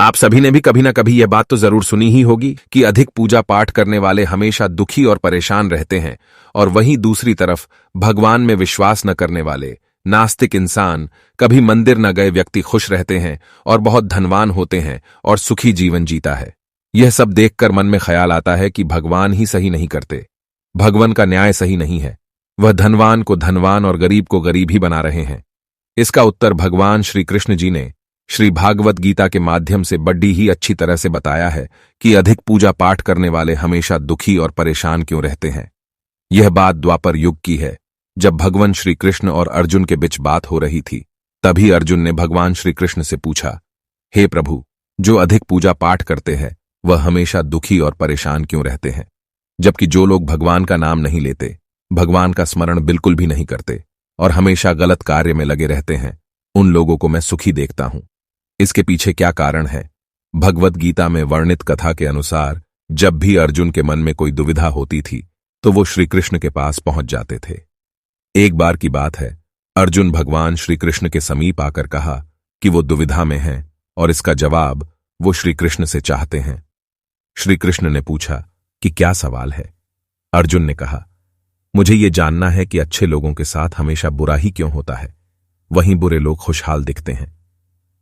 आप सभी ने भी कभी ना कभी यह बात तो जरूर सुनी ही होगी कि अधिक पूजा पाठ करने वाले हमेशा दुखी और परेशान रहते हैं, और वहीं दूसरी तरफ भगवान में विश्वास न करने वाले नास्तिक इंसान, कभी मंदिर न गए व्यक्ति खुश रहते हैं और बहुत धनवान होते हैं और सुखी जीवन जीता है। यह सब देखकर मन में ख्याल आता है कि भगवान ही सही नहीं करते, भगवान का न्याय सही नहीं है, वह धनवान को धनवान और गरीब को गरीब ही बना रहे हैं। इसका उत्तर भगवान श्री कृष्ण जी ने श्री भागवत गीता के माध्यम से बड़ी ही अच्छी तरह से बताया है कि अधिक पूजा पाठ करने वाले हमेशा दुखी और परेशान क्यों रहते हैं। यह बात द्वापर युग की है, जब भगवान श्री कृष्ण और अर्जुन के बीच बात हो रही थी। तभी अर्जुन ने भगवान श्री कृष्ण से पूछा, हे प्रभु, जो अधिक पूजा पाठ करते हैं वह हमेशा दुखी और परेशान क्यों रहते हैं, जबकि जो लोग भगवान का नाम नहीं लेते, भगवान का स्मरण बिल्कुल भी नहीं करते और हमेशा गलत कार्य में लगे रहते हैं, उन लोगों को मैं सुखी देखता हूं। इसके पीछे क्या कारण है? भगवत गीता में वर्णित कथा के अनुसार जब भी अर्जुन के मन में कोई दुविधा होती थी तो वो श्री कृष्ण के पास पहुंच जाते थे। एक बार की बात है, अर्जुन भगवान श्री कृष्ण के समीप आकर कहा कि वो दुविधा में हैं और इसका जवाब वो श्री कृष्ण से चाहते हैं। श्री कृष्ण ने पूछा कि क्या सवाल है? अर्जुन ने कहा, मुझे ये जानना है कि अच्छे लोगों के साथ हमेशा बुरा ही क्यों होता है, वहीं बुरे लोग खुशहाल दिखते हैं।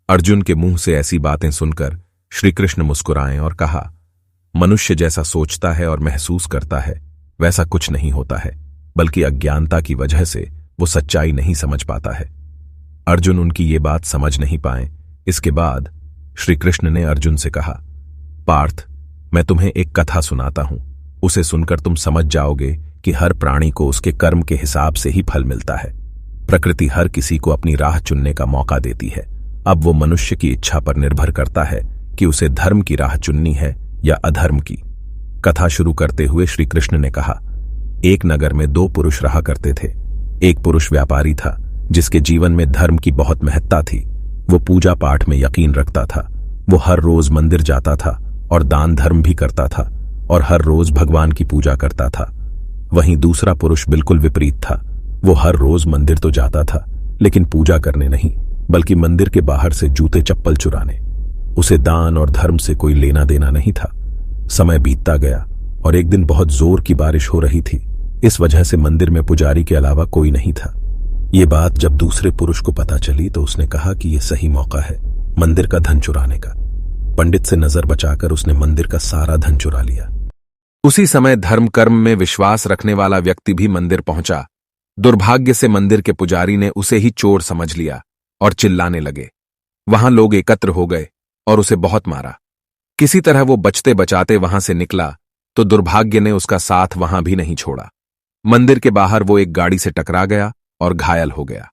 अर्जुन के मुंह से ऐसी बातें सुनकर श्री कृष्ण मुस्कुराए और कहा, मनुष्य जैसा सोचता है और महसूस करता है वैसा कुछ नहीं होता है, बल्कि अज्ञानता की वजह से वो सच्चाई नहीं समझ पाता है। अर्जुन उनकी ये बात समझ नहीं पाए। इसके बाद श्री कृष्ण ने अर्जुन से कहा, पार्थ, मैं तुम्हें एक कथा सुनाता हूं, उसे सुनकर तुम समझ जाओगे कि हर प्राणी को उसके कर्म के हिसाब से ही फल मिलता है। प्रकृति हर किसी को अपनी राह चुनने का मौका देती है। अब वो मनुष्य की इच्छा पर निर्भर करता है कि उसे धर्म की राह चुननी है या अधर्म की। कथा शुरू करते हुए श्री कृष्ण ने कहा, एक नगर में दो पुरुष रहा करते थे। एक पुरुष व्यापारी था जिसके जीवन में धर्म की बहुत महत्ता थी। वो पूजा पाठ में यकीन रखता था। वो हर रोज मंदिर जाता था और दान धर्म भी करता था और हर रोज भगवान की पूजा करता था। वहीं दूसरा पुरुष बिल्कुल विपरीत था। वो हर रोज मंदिर तो जाता था लेकिन पूजा करने नहीं, बल्कि मंदिर के बाहर से जूते चप्पल चुराने। उसे दान और धर्म से कोई लेना देना नहीं था। समय बीतता गया और एक दिन बहुत जोर की बारिश हो रही थी। इस वजह से मंदिर में पुजारी के अलावा कोई नहीं था। ये बात जब दूसरे पुरुष को पता चली तो उसने कहा कि यह सही मौका है मंदिर का धन चुराने का। पंडित से नजर बचाकर उसने मंदिर का सारा धन चुरा लिया। उसी समय धर्म कर्म में विश्वास रखने वाला व्यक्ति भी मंदिर पहुंचा। दुर्भाग्य से मंदिर के पुजारी ने उसे ही चोर समझ लिया और चिल्लाने लगे। वहां लोग एकत्र हो गए और उसे बहुत मारा। किसी तरह वो बचते बचाते वहां से निकला तो दुर्भाग्य ने उसका साथ वहां भी नहीं छोड़ा। मंदिर के बाहर वो एक गाड़ी से टकरा गया और घायल हो गया।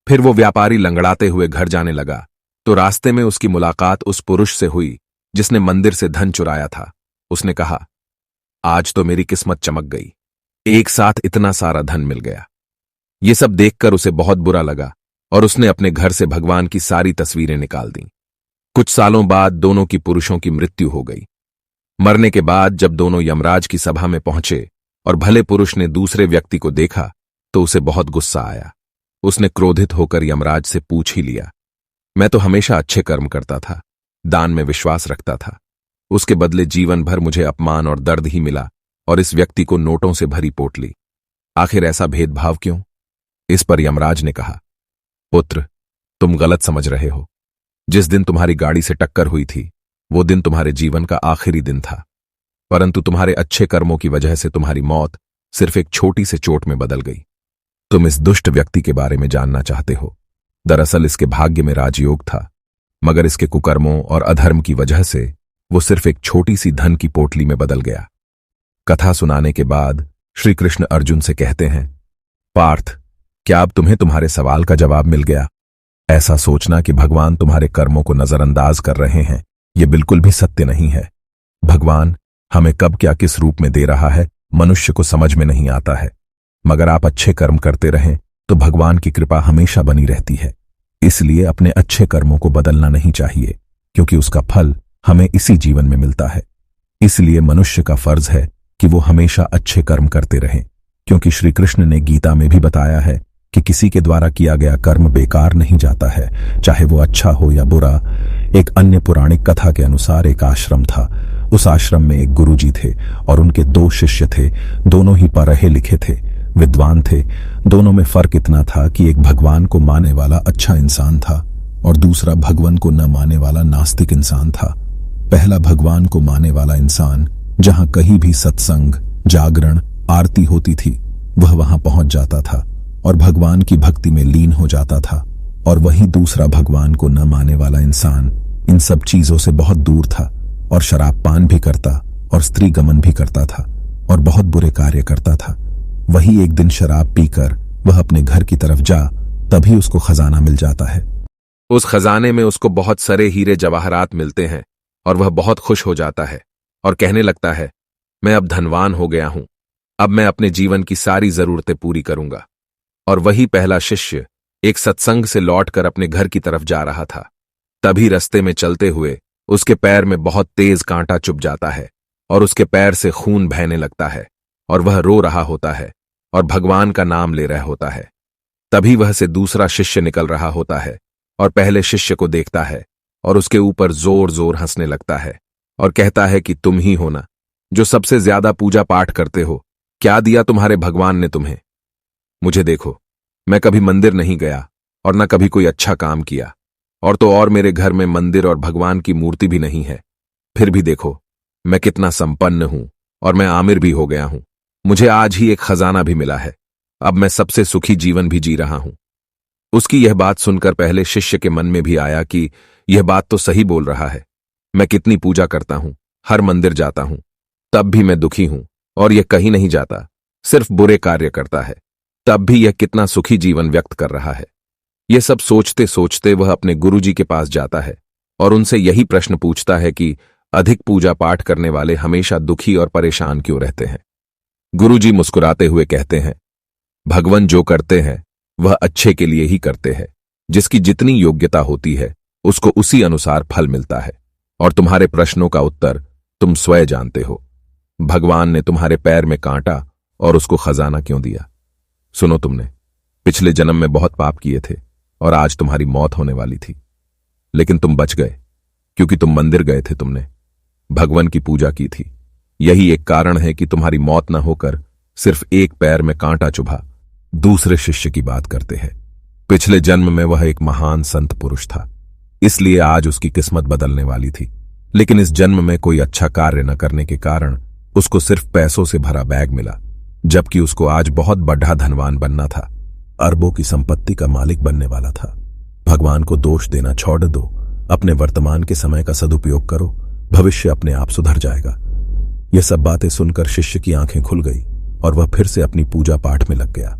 फिर वो व्यापारी लंगड़ाते हुए घर जाने लगा तो रास्ते में उसकी मुलाकात उस पुरुष से हुई जिसने मंदिर से धन चुराया था। उसने कहा, आज तो मेरी किस्मत चमक गई, एक साथ इतना सारा धन मिल गया। ये सब देखकर उसे बहुत बुरा लगा और उसने अपने घर से भगवान की सारी तस्वीरें निकाल दी। कुछ सालों बाद दोनों की पुरुषों की मृत्यु हो गई। मरने के बाद जब दोनों यमराज की सभा में पहुंचे और भले पुरुष ने दूसरे व्यक्ति को देखा तो उसे बहुत गुस्सा आया। उसने क्रोधित होकर यमराज से पूछ ही लिया, मैं तो हमेशा अच्छे कर्म करता था, दान में विश्वास रखता था, उसके बदले जीवन भर मुझे अपमान और दर्द ही मिला और इस व्यक्ति को नोटों से भरी पोटली। आखिर ऐसा भेदभाव क्यों? इस पर यमराज ने कहा, पुत्र, तुम गलत समझ रहे हो। जिस दिन तुम्हारी गाड़ी से टक्कर हुई थी वो दिन तुम्हारे जीवन का आखिरी दिन था, परंतु तुम्हारे अच्छे कर्मों की वजह से तुम्हारी मौत सिर्फ एक छोटी से चोट में बदल गई। तुम इस दुष्ट व्यक्ति के बारे में जानना चाहते हो। दरअसल इसके भाग्य में राजयोग था, मगर इसके कुकर्मों और अधर्म की वजह से वो सिर्फ एक छोटी सी धन की पोटली में बदल गया। कथा सुनाने के बाद श्री कृष्ण अर्जुन से कहते हैं, पार्थ, क्या अब तुम्हें तुम्हारे सवाल का जवाब मिल गया? ऐसा सोचना कि भगवान तुम्हारे कर्मों को नजरअंदाज कर रहे हैं, यह बिल्कुल भी सत्य नहीं है। भगवान हमें कब क्या किस रूप में दे रहा है मनुष्य को समझ में नहीं आता है, मगर आप अच्छे कर्म करते रहें तो भगवान की कृपा हमेशा बनी रहती है। इसलिए अपने अच्छे कर्मों को बदलना नहीं चाहिए, क्योंकि उसका फल हमें इसी जीवन में मिलता है। इसलिए मनुष्य का फर्ज है कि वो हमेशा अच्छे कर्म करते रहें, क्योंकि श्री कृष्ण ने गीता में भी बताया है कि किसी के द्वारा किया गया कर्म बेकार नहीं जाता है, चाहे वो अच्छा हो या बुरा। एक अन्य पौराणिक कथा के अनुसार एक आश्रम था। उस आश्रम में एक गुरुजी थे और उनके 2 शिष्य थे। दोनों ही पढ़े लिखे थे, विद्वान थे। दोनों में फर्क इतना था कि एक भगवान को मानने वाला अच्छा इंसान था और दूसरा भगवान को न मानने वाला नास्तिक इंसान था। पहला भगवान को मानने वाला इंसान जहां कहीं भी सत्संग, जागरण, आरती होती थी वह वहां पहुंच जाता था और भगवान की भक्ति में लीन हो जाता था। और वहीं दूसरा भगवान को न मानने वाला इंसान इन सब चीजों से बहुत दूर था और शराब पान भी करता और स्त्री गमन भी करता था और बहुत बुरे कार्य करता था। वही एक दिन शराब पीकर वह अपने घर की तरफ जा, तभी उसको खजाना मिल जाता है। उस खजाने में उसको बहुत सारे हीरे जवाहरात मिलते हैं और वह बहुत खुश हो जाता है और कहने लगता है, मैं अब धनवान हो गया हूं, अब मैं अपने जीवन की सारी जरूरतें पूरी करूंगा। और वही पहला शिष्य एक सत्संग से लौटकर अपने घर की तरफ जा रहा था। तभी रास्ते में चलते हुए उसके पैर में बहुत तेज कांटा चुभ जाता है और उसके पैर से खून बहने लगता है और वह रो रहा होता है और भगवान का नाम ले रहा होता है। तभी वह से दूसरा शिष्य निकल रहा होता है और पहले शिष्य को देखता है और उसके ऊपर जोर जोर हंसने लगता है और कहता है कि तुम ही हो ना जो सबसे ज्यादा पूजा पाठ करते हो, क्या दिया तुम्हारे भगवान ने तुम्हें? मुझे देखो, मैं कभी मंदिर नहीं गया और न कभी कोई अच्छा काम किया, और तो और मेरे घर में मंदिर और भगवान की मूर्ति भी नहीं है। फिर भी देखो मैं कितना संपन्न हूं और मैं आमिर भी हो गया हूं। मुझे आज ही एक खजाना भी मिला है। अब मैं सबसे सुखी जीवन भी जी रहा हूं। उसकी यह बात सुनकर पहले शिष्य के मन में भी आया कि यह बात तो सही बोल रहा है। मैं कितनी पूजा करता हूं, हर मंदिर जाता हूं, तब भी मैं दुखी हूं और यह कहीं नहीं जाता, सिर्फ बुरे कार्य करता है, तब भी यह कितना सुखी जीवन व्यक्त कर रहा है। यह सब सोचते सोचते वह अपने गुरुजी के पास जाता है और उनसे यही प्रश्न पूछता है कि अधिक पूजा पाठ करने वाले हमेशा दुखी और परेशान क्यों रहते हैं? गुरुजी मुस्कुराते हुए कहते हैं, भगवान जो करते हैं वह अच्छे के लिए ही करते हैं। जिसकी जितनी योग्यता होती है उसको उसी अनुसार फल मिलता है। और तुम्हारे प्रश्नों का उत्तर तुम स्वयं जानते हो। भगवान ने तुम्हारे पैर में कांटा और उसको खजाना क्यों दिया? सुनो, तुमने पिछले जन्म में बहुत पाप किए थे और आज तुम्हारी मौत होने वाली थी, लेकिन तुम बच गए क्योंकि तुम मंदिर गए थे, तुमने भगवान की पूजा की थी। यही एक कारण है कि तुम्हारी मौत न होकर सिर्फ एक पैर में कांटा चुभा। दूसरे शिष्य की बात करते हैं। पिछले जन्म में वह एक महान संत पुरुष था, इसलिए आज उसकी किस्मत बदलने वाली थी। लेकिन इस जन्म में कोई अच्छा कार्य न करने के कारण उसको सिर्फ पैसों से भरा बैग मिला, जबकि उसको आज बहुत बड़ा धनवान बनना था, अरबों की संपत्ति का मालिक बनने वाला था। भगवान को दोष देना छोड़ दो, अपने वर्तमान के समय का सदुपयोग करो, भविष्य अपने आप सुधर जाएगा। यह सब बातें सुनकर शिष्य की आंखें खुल गई और वह फिर से अपनी पूजा पाठ में लग गया।